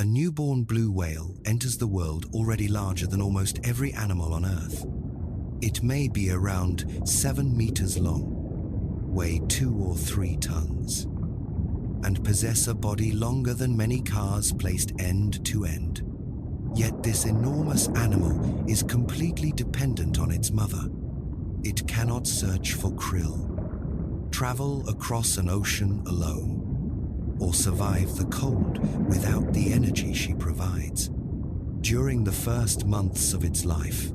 A newborn blue whale enters the world already larger than almost every animal on Earth. It may be around 7 meters long, weigh 2 or 3 tons, and possess a body longer than many cars placed end to end. Yet this enormous animal is completely dependent on its mother. It cannot search for krill, travel across an ocean alone, or survive the cold without the energy she provides. During the first months of its life,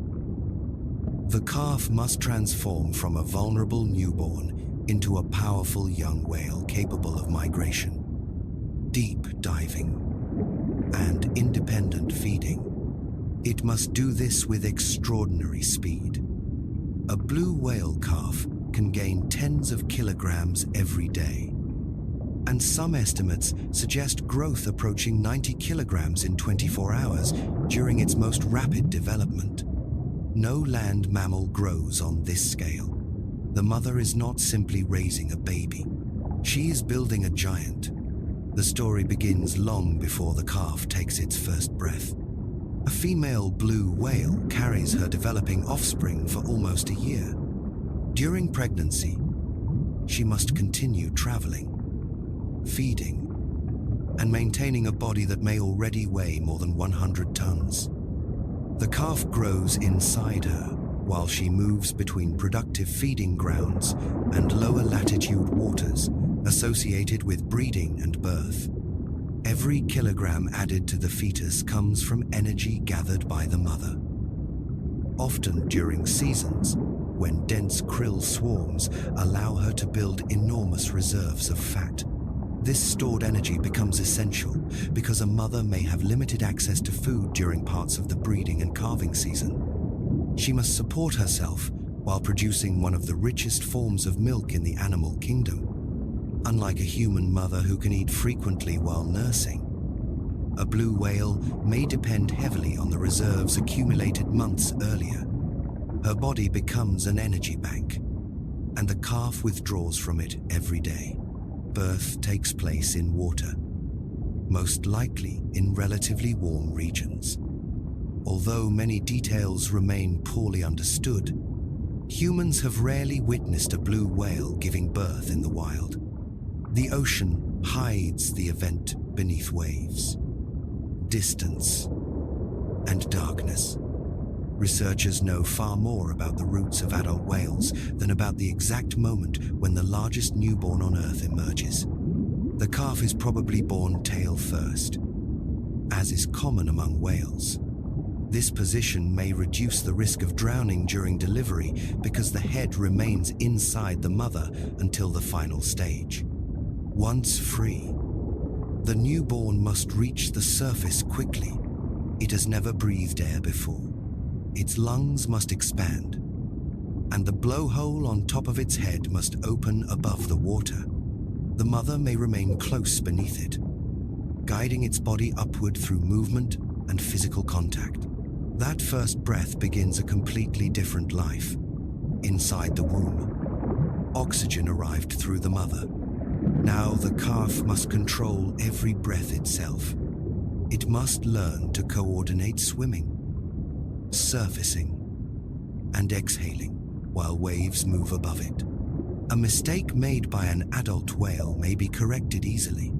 the calf must transform from a vulnerable newborn into a powerful young whale capable of migration, deep diving, and independent feeding. It must do this with extraordinary speed. A blue whale calf can gain tens of kilograms every day, and some estimates suggest growth approaching 90 kilograms in 24 hours during its most rapid development. No land mammal grows on this scale. The mother is not simply raising a baby. She is building a giant. The story begins long before the calf takes its first breath. A female blue whale carries her developing offspring for almost a year. During pregnancy, she must continue traveling, feeding, and maintaining a body that may already weigh more than 100 tons. The calf grows inside her while she moves between productive feeding grounds and lower latitude waters associated with breeding and birth. Every kilogram added to the fetus comes from energy gathered by the mother. Often during seasons, when dense krill swarms allow her to build enormous reserves of fat. This stored energy becomes essential because a mother may have limited access to food during parts of the breeding and calving season. She must support herself while producing one of the richest forms of milk in the animal kingdom. Unlike a human mother who can eat frequently while nursing, a blue whale may depend heavily on the reserves accumulated months earlier. Her body becomes an energy bank, and the calf withdraws from it every day. Birth takes place in water, most likely in relatively warm regions. Although many details remain poorly understood, humans have rarely witnessed a blue whale giving birth in the wild. The ocean hides the event beneath waves, distance, and darkness. Researchers know far more about the roots of adult whales than about the exact moment when the largest newborn on Earth emerges. The calf is probably born tail first, as is common among whales. This position may reduce the risk of drowning during delivery because the head remains inside the mother until the final stage. Once free, the newborn must reach the surface quickly. It has never breathed air before. Its lungs must expand, and the blowhole on top of its head must open above the water. The mother may remain close beneath it, guiding its body upward through movement and physical contact. That first breath begins a completely different life. Inside the womb, oxygen arrived through the mother. Now the calf must control every breath itself. It must learn to coordinate swimming, surfacing, and exhaling while waves move above it. A mistake made by an adult whale may be corrected easily.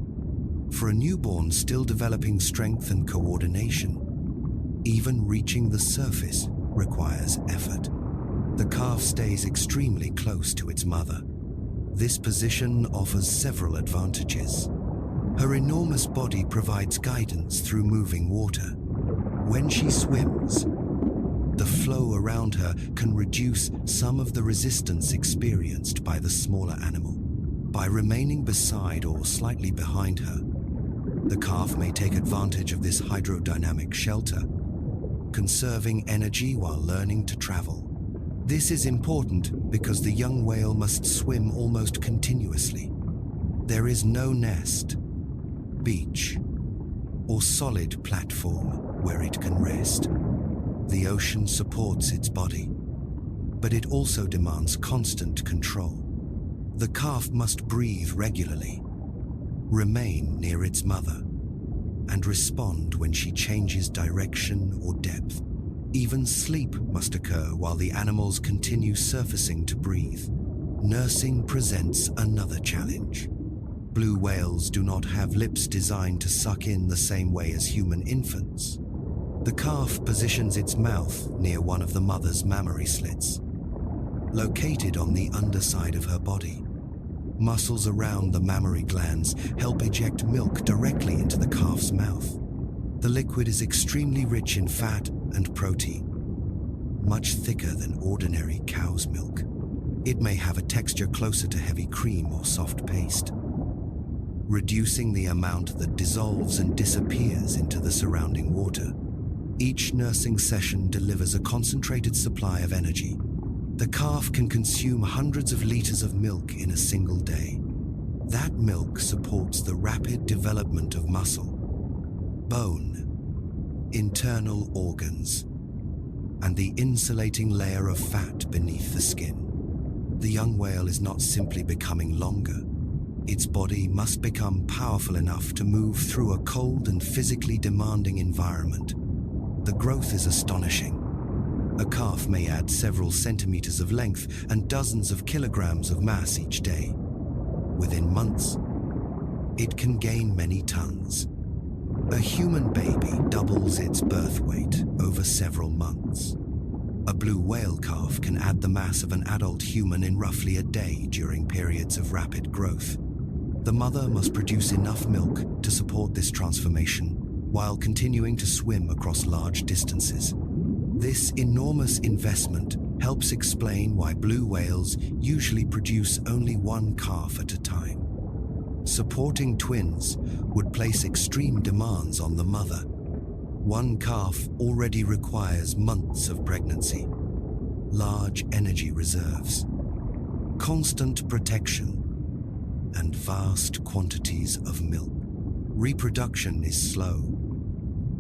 For a newborn still developing strength and coordination, even reaching the surface requires effort. The calf stays extremely close to its mother. This position offers several advantages. Her enormous body provides guidance through moving water. When she swims, the flow around her can reduce some of the resistance experienced by the smaller animal. By remaining beside or slightly behind her, the calf may take advantage of this hydrodynamic shelter, conserving energy while learning to travel. This is important because the young whale must swim almost continuously. There is no nest, beach, or solid platform where it can rest. The ocean supports its body, but it also demands constant control. The calf must breathe regularly, remain near its mother, and respond when she changes direction or depth. Even sleep must occur while the animals continue surfacing to breathe. Nursing presents another challenge. Blue whales do not have lips designed to suck in the same way as human infants. The calf positions its mouth near one of the mother's mammary slits, located on the underside of her body. Muscles around the mammary glands help eject milk directly into the calf's mouth. The liquid is extremely rich in fat and protein, much thicker than ordinary cow's milk. It may have a texture closer to heavy cream or soft paste, reducing the amount that dissolves and disappears into the surrounding water. Each nursing session delivers a concentrated supply of energy. The calf can consume hundreds of liters of milk in a single day. That milk supports the rapid development of muscle, bone, internal organs, and the insulating layer of fat beneath the skin. The young whale is not simply becoming longer. Its body must become powerful enough to move through a cold and physically demanding environment. The growth is astonishing. A calf may add several centimeters of length and dozens of kilograms of mass each day. Within months, it can gain many tons. A human baby doubles its birth weight over several months. A blue whale calf can add the mass of an adult human in roughly a day during periods of rapid growth. The mother must produce enough milk to support this transformation while continuing to swim across large distances. This enormous investment helps explain why blue whales usually produce only one calf at a time. Supporting twins would place extreme demands on the mother. One calf already requires months of pregnancy, large energy reserves, constant protection, and vast quantities of milk. Reproduction is slow,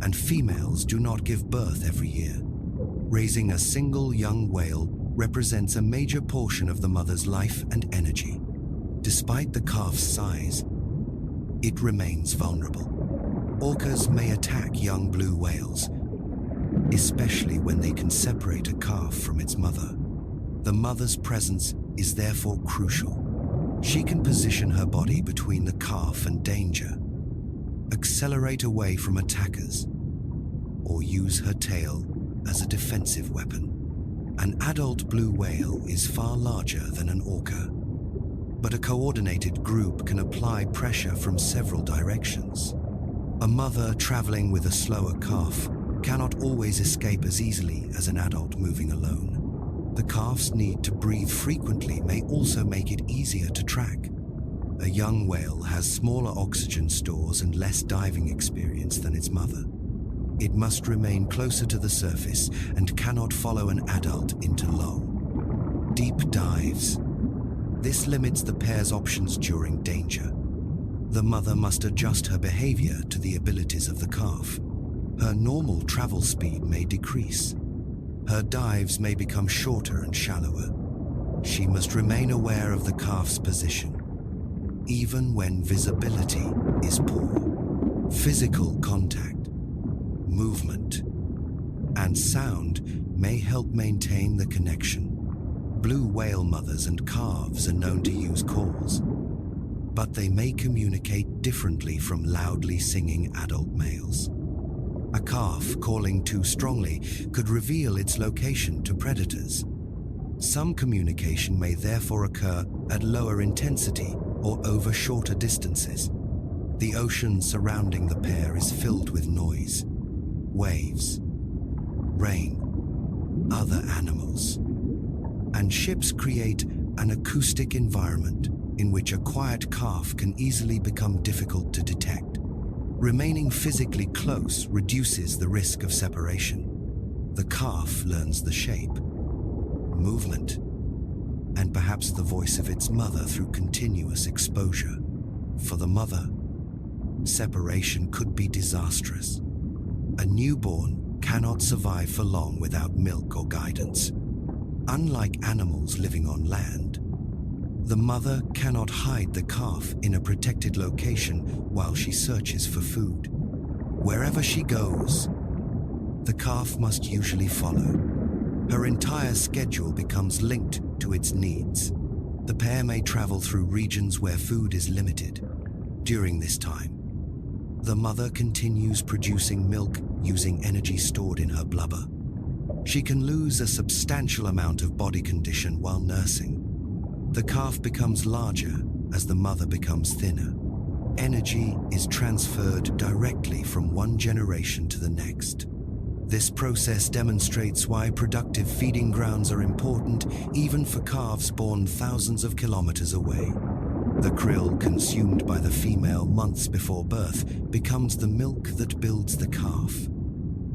and females do not give birth every year. Raising a single young whale represents a major portion of the mother's life and energy. Despite the calf's size, it remains vulnerable. Orcas may attack young blue whales, especially when they can separate a calf from its mother. The mother's presence is therefore crucial. She can position her body between the calf and danger, accelerate away from attackers, or use her tail as a defensive weapon. An adult blue whale is far larger than an orca, but a coordinated group can apply pressure from several directions. A mother traveling with a slower calf cannot always escape as easily as an adult moving alone. The calf's need to breathe frequently may also make it easier to track. A young whale has smaller oxygen stores and less diving experience than its mother. It must remain closer to the surface and cannot follow an adult into long, deep dives. This limits the pair's options during danger. The mother must adjust her behavior to the abilities of the calf. Her normal travel speed may decrease. Her dives may become shorter and shallower. She must remain aware of the calf's position, even when visibility is poor. Physical contact, movement, and sound may help maintain the connection. Blue whale mothers and calves are known to use calls, but they may communicate differently from loudly singing adult males. A calf calling too strongly could reveal its location to predators. Some communication may therefore occur at lower intensity or over shorter distances. The ocean surrounding the pair is filled with noise, waves, rain, other animals, and ships create an acoustic environment in which a quiet calf can easily become difficult to detect. Remaining physically close reduces the risk of separation. The calf learns the shape, movement, and perhaps the voice of its mother through continuous exposure. For the mother, separation could be disastrous. A newborn cannot survive for long without milk or guidance. Unlike animals living on land, the mother cannot hide the calf in a protected location while she searches for food. Wherever she goes, the calf must usually follow. Her entire schedule becomes linked to its needs. The pair may travel through regions where food is limited. During this time, the mother continues producing milk using energy stored in her blubber. She can lose a substantial amount of body condition while nursing. The calf becomes larger as the mother becomes thinner. Energy is transferred directly from one generation to the next. This process demonstrates why productive feeding grounds are important even for calves born thousands of kilometers away. The krill consumed by the female months before birth becomes the milk that builds the calf.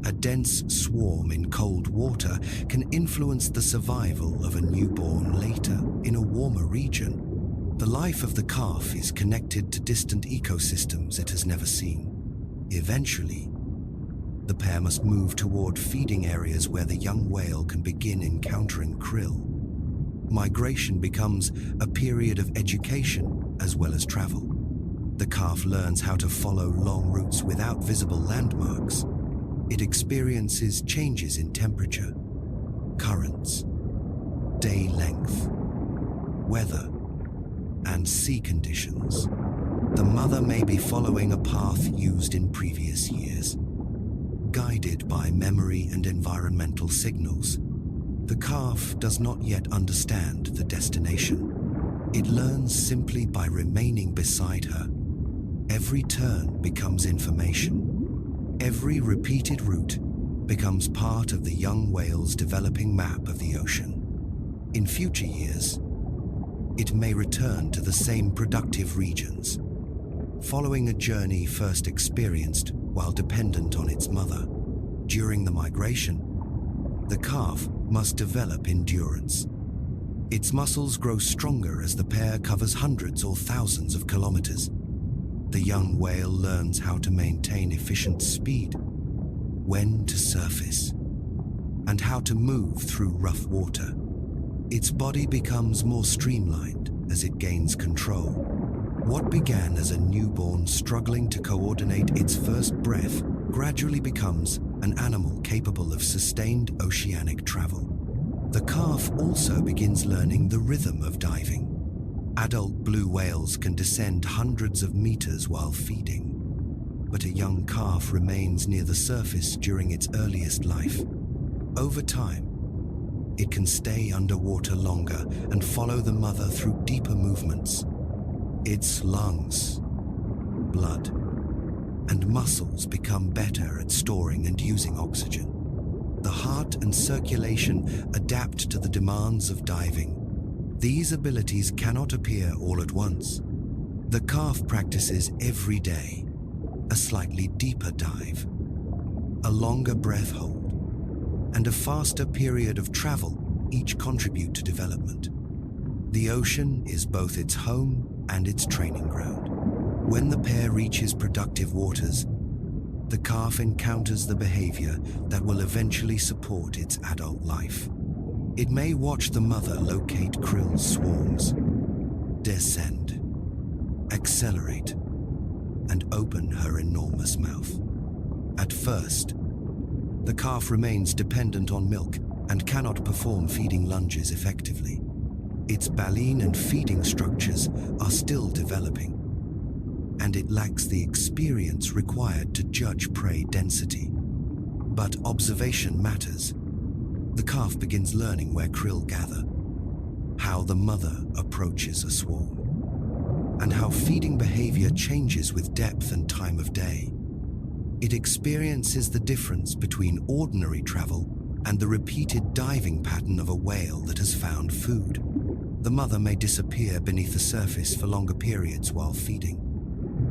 A dense swarm in cold water can influence the survival of a newborn later in a warmer region. The life of the calf is connected to distant ecosystems it has never seen. Eventually, the pair must move toward feeding areas where the young whale can begin encountering krill. Migration becomes a period of education as well as travel. The calf learns how to follow long routes without visible landmarks. It experiences changes in temperature, currents, day length, weather, and sea conditions. The mother may be following a path used in previous years, guided by memory and environmental signals. The calf does not yet understand the destination. It learns simply by remaining beside her. Every turn becomes information. Every repeated route becomes part of the young whale's developing map of the ocean. In future years, it may return to the same productive regions, following a journey first experienced while dependent on its mother. During the migration, the calf must develop endurance. Its muscles grow stronger as the pair covers hundreds or thousands of kilometers. The young whale learns how to maintain efficient speed, when to surface, and how to move through rough water. Its body becomes more streamlined as it gains control. What began as a newborn struggling to coordinate its first breath gradually becomes an animal capable of sustained oceanic travel. The calf also begins learning the rhythm of diving. Adult blue whales can descend hundreds of meters while feeding, but a young calf remains near the surface during its earliest life. Over time, it can stay underwater longer and follow the mother through deeper movements. Its lungs, blood, and muscles become better at storing and using oxygen. The heart and circulation adapt to the demands of diving. These abilities cannot appear all at once. The calf practices every day a slightly deeper dive, a longer breath hold, and a faster period of travel each contribute to development. The ocean is both its home and its training ground. When the pair reaches productive waters, the calf encounters the behavior that will eventually support its adult life. It may watch the mother locate krill swarms, descend, accelerate, and open her enormous mouth. At first, the calf remains dependent on milk and cannot perform feeding lunges effectively. Its baleen and feeding structures are still developing, and it lacks the experience required to judge prey density. But observation matters. The calf begins learning where krill gather, how the mother approaches a swarm, and how feeding behavior changes with depth and time of day. It experiences the difference between ordinary travel and the repeated diving pattern of a whale that has found food. The mother may disappear beneath the surface for longer periods while feeding.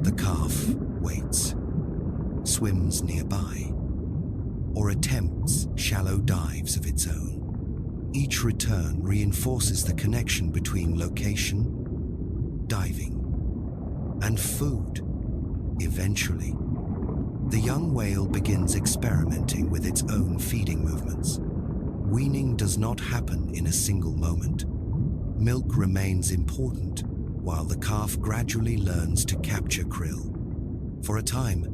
The calf waits, swims nearby, or attempts shallow dives of its own. Each return reinforces the connection between location, diving, and food. Eventually, the young whale begins experimenting with its own feeding movements. Weaning does not happen in a single moment. Milk remains important, while the calf gradually learns to capture krill. For a time,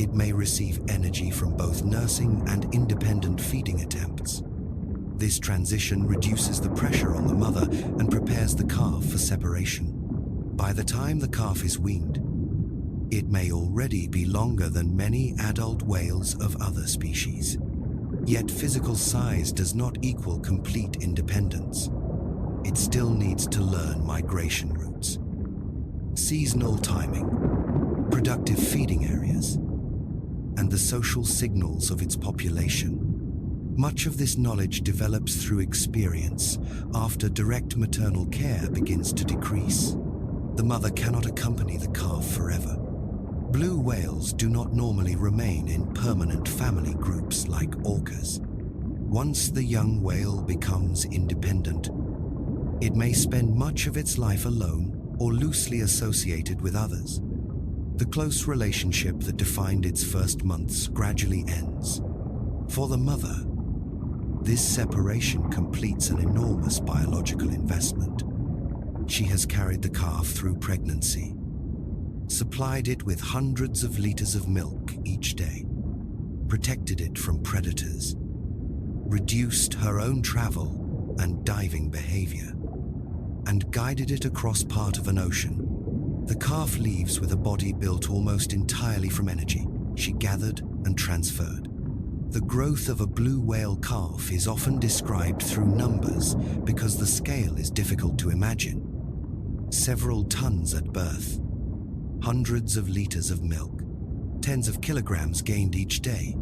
It may receive energy from both nursing and independent feeding attempts. This transition reduces the pressure on the mother and prepares the calf for separation. By the time the calf is weaned, it may already be longer than many adult whales of other species. Yet physical size does not equal complete independence. It still needs to learn migration routes, seasonal timing, productive feeding areas, and the social signals of its population. Much of this knowledge develops through experience after direct maternal care begins to decrease. The mother cannot accompany the calf forever. Blue whales do not normally remain in permanent family groups like orcas. Once the young whale becomes independent, it may spend much of its life alone or loosely associated with others. The close relationship that defined its first months gradually ends. For the mother, this separation completes an enormous biological investment. She has carried the calf through pregnancy, supplied it with hundreds of liters of milk each day, protected it from predators, reduced her own travel and diving behavior, and guided it across part of an ocean. The calf leaves with a body built almost entirely from energy she gathered and transferred. The growth of a blue whale calf is often described through numbers because the scale is difficult to imagine. Several tons at birth, hundreds of liters of milk, tens of kilograms gained each day,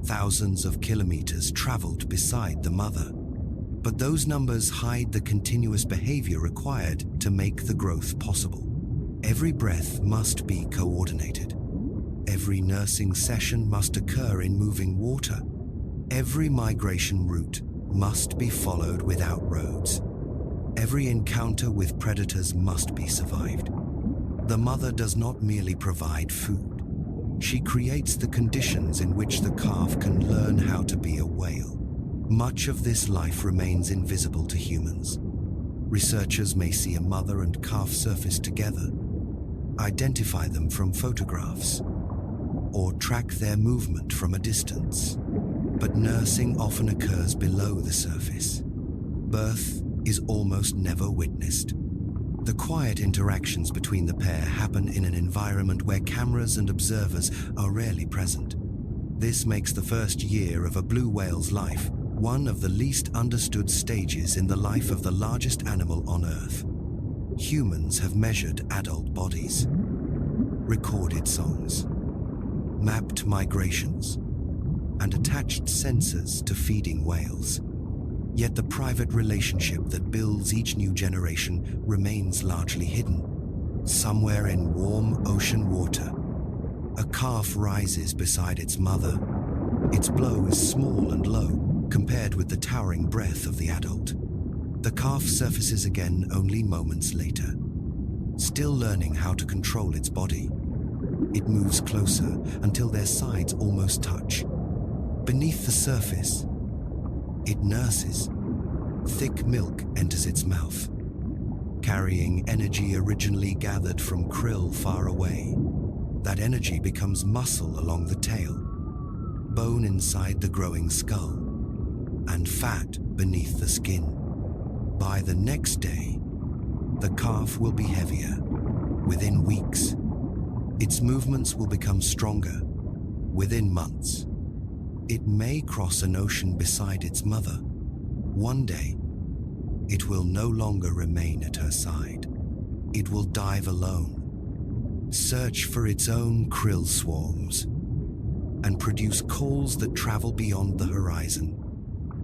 thousands of kilometers traveled beside the mother. But those numbers hide the continuous behavior required to make the growth possible. Every breath must be coordinated. Every nursing session must occur in moving water. Every migration route must be followed without roads. Every encounter with predators must be survived. The mother does not merely provide food. She creates the conditions in which the calf can learn how to be a whale. Much of this life remains invisible to humans. Researchers may see a mother and calf surface together, identify them from photographs, or track their movement from a distance. But nursing often occurs below the surface. Birth is almost never witnessed. The quiet interactions between the pair happen in an environment where cameras and observers are rarely present. This makes the first year of a blue whale's life one of the least understood stages in the life of the largest animal on Earth. Humans have measured adult bodies, recorded songs, mapped migrations, and attached sensors to feeding whales. Yet the private relationship that builds each new generation remains largely hidden. Somewhere in warm ocean water, a calf rises beside its mother. Its blow is small and low compared with the towering breath of the adult. The calf surfaces again only moments later, still learning how to control its body. It moves closer until their sides almost touch. Beneath the surface, it nurses. Thick milk enters its mouth, carrying energy originally gathered from krill far away. That energy becomes muscle along the tail, bone inside the growing skull, and fat beneath the skin. By the next day, the calf will be heavier. Within weeks, its movements will become stronger. Within months, it may cross an ocean beside its mother. One day, it will no longer remain at her side. It will dive alone, search for its own krill swarms, and produce calls that travel beyond the horizon.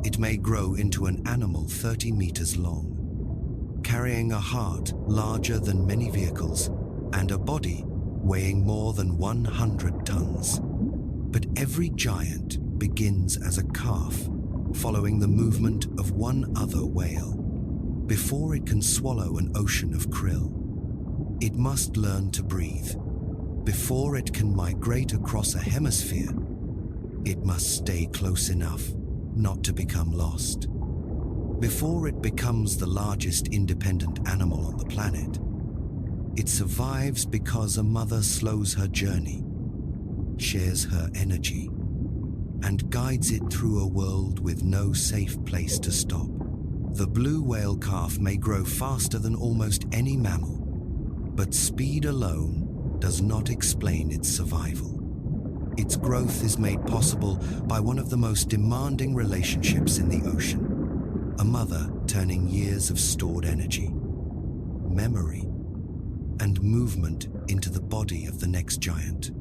It may grow into an animal 30 meters long, carrying a heart larger than many vehicles and a body weighing more than 100 tons. But every giant begins as a calf, following the movement of one other whale. Before it can swallow an ocean of krill, it must learn to breathe. Before it can migrate across a hemisphere, it must stay close enough not to become lost. Before it becomes the largest independent animal on the planet, it survives because a mother slows her journey, shares her energy and guides it through a world with no safe place to stop. The blue whale calf may grow faster than almost any mammal, but speed alone does not explain its survival. Its growth is made possible by one of the most demanding relationships in the ocean, a mother turning years of stored energy, memory, and movement into the body of the next giant.